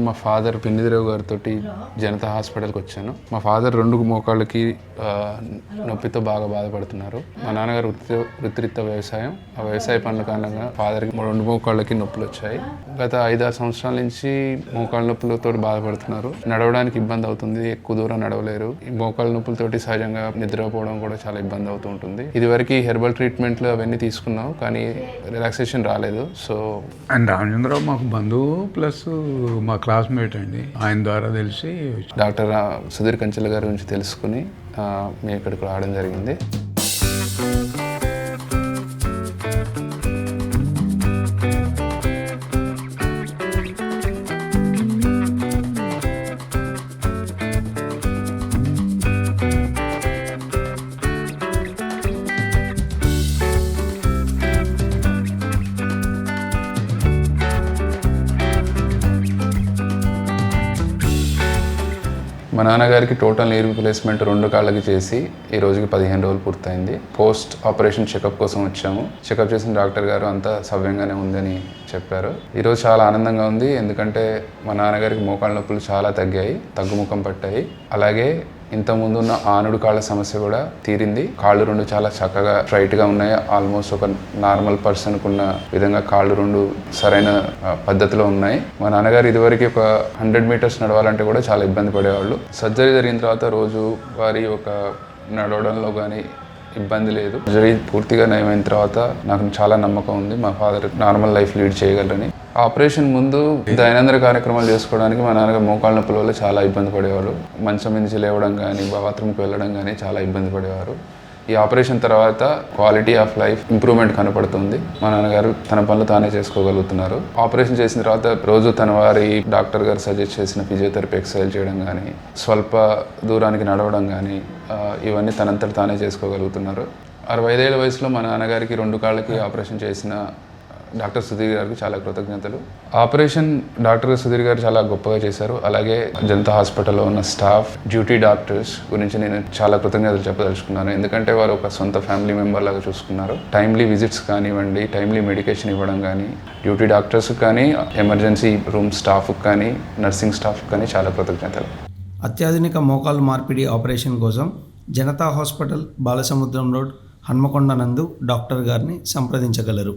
మా ఫాదర్ పిన్నిదిరావు గారితో జనతా హాస్పిటల్కి వచ్చాను. మా ఫాదర్ 2 మోకాళ్ళకి నొప్పితో బాగా బాధపడుతున్నారు. మా నాన్నగారు వృత్తిరీత్యా వ్యవసాయం. ఆ వ్యవసాయ పనుల కారణంగా ఫాదర్కి 2 మోకాళ్ళకి నొప్పులు వచ్చాయి. గత 5-6 సంవత్సరాల నుంచి మోకాళ్ళ నొప్పులతో బాధపడుతున్నారు. నడవడానికి ఇబ్బంది అవుతుంది, ఎక్కువ దూరం నడవలేరు. ఈ మోకాళ్ళ నొప్పులతోటి సహజంగా నిద్రపోవడం కూడా చాలా ఇబ్బంది అవుతూ ఉంటుంది. ఇదివరకు హెర్బల్ ట్రీట్మెంట్లు అవన్నీ తీసుకున్నాం, కానీ రిలాక్సేషన్ రాలేదు. సో అండ్ రామచంద్రరావు మాకు బంధువు ప్లస్ మా క్లాస్మేట్ అండి. ఆయన ద్వారా తెలిసి డాక్టర్ సుధీర్ కంచెల గారి గురించి తెలుసుకుని మేము ఇక్కడికి రావడం జరిగింది. మా నాన్నగారికి టోటల్ నీ రీప్లేస్మెంట్ 2 కాళ్ళకి చేసి ఈ రోజుకి 15 రోజులు పూర్తయింది. పోస్ట్ ఆపరేషన్ చెకప్ కోసం వచ్చాము. చెకప్ చేసిన డాక్టర్ గారు అంతా సవ్యంగానే ఉందని చెప్పారు. ఈరోజు చాలా ఆనందంగా ఉంది, ఎందుకంటే మా నాన్నగారికి మోకాళ్ళ నొప్పులు చాలా తగ్గుముఖం పట్టాయి. అలాగే ఇంతకుముందు ఉన్న ఆనుడు కాళ్ళ సమస్య కూడా తీరింది. కాళ్ళు 2 చాలా చక్కగా స్ట్రైట్గా ఉన్నాయి. ఆల్మోస్ట్ ఒక నార్మల్ పర్సన్కు ఉన్న విధంగా కాళ్ళు 2 సరైన పద్ధతిలో ఉన్నాయి. మా నాన్నగారు ఇదివరకు ఒక 100 మీటర్స్ నడవాలంటే కూడా చాలా ఇబ్బంది పడేవాళ్ళు. సర్జరీ జరిగిన తర్వాత రోజు వారి ఒక నడవడంలో కానీ ఇబ్బంది లేదు. సర్జరీ పూర్తిగా నయమైన తర్వాత నాకు చాలా నమ్మకం ఉంది మా ఫాదర్ నార్మల్ లైఫ్ లీడ్ చేయగలరని. ఆపరేషన్ ముందు దైనందిన కార్యక్రమాలు చేసుకోవడానికి మా నాన్నగారు మోకాళ్ళ నొప్పుల వల్ల చాలా ఇబ్బంది పడేవారు. మంచం నుంచి లేవడం కానీ, బాత్రూమ్కి వెళ్ళడం కానీ చాలా ఇబ్బంది పడేవారు. ఈ ఆపరేషన్ తర్వాత క్వాలిటీ ఆఫ్ లైఫ్ ఇంప్రూవ్మెంట్ కనపడుతుంది. మా నాన్నగారు తన పనులు తానే చేసుకోగలుగుతున్నారు. ఆపరేషన్ చేసిన తర్వాత రోజు తన వారి డాక్టర్ గారు సజెస్ట్ చేసిన ఫిజియోథెరపీ ఎక్సర్సైజ్ చేయడం కానీ, స్వల్ప దూరానికి నడవడం కానీ ఇవన్నీ తనంతట తానే చేసుకోగలుగుతున్నారు. 65 ఏళ్ల వయసులో మా నాన్నగారికి 2 కాళ్ళకి ఆపరేషన్ చేసిన డాక్టర్ సుధీర్ గారికి చాలా కృతజ్ఞతలు. ఆపరేషన్ డాక్టర్ సుధీర్ గారు చాలా గొప్పగా చేశారు. అలాగే జనతా హాస్పిటల్లో ఉన్న స్టాఫ్, డ్యూటీ డాక్టర్స్ గురించి నేను చాలా కృతజ్ఞతలు చెప్పదలుచుకున్నాను. ఎందుకంటే వారు ఒక సొంత ఫ్యామిలీ మెంబర్ లాగా చూసుకున్నారు. టైమ్లీ విజిట్స్ కానివ్వండి, టైమ్లీ మెడికేషన్ ఇవ్వడం కానీ, డ్యూటీ డాక్టర్స్కి కానీ, ఎమర్జెన్సీ రూమ్ స్టాఫ్కి కానీ, నర్సింగ్ స్టాఫ్కి కానీ చాలా కృతజ్ఞతలు. అత్యాధునిక మోకాలు మార్పిడి ఆపరేషన్ కోసం జనతా హాస్పిటల్, బాలసముద్రం రోడ్, హన్మకొండ నందు డాక్టర్ గారిని సంప్రదించగలరు.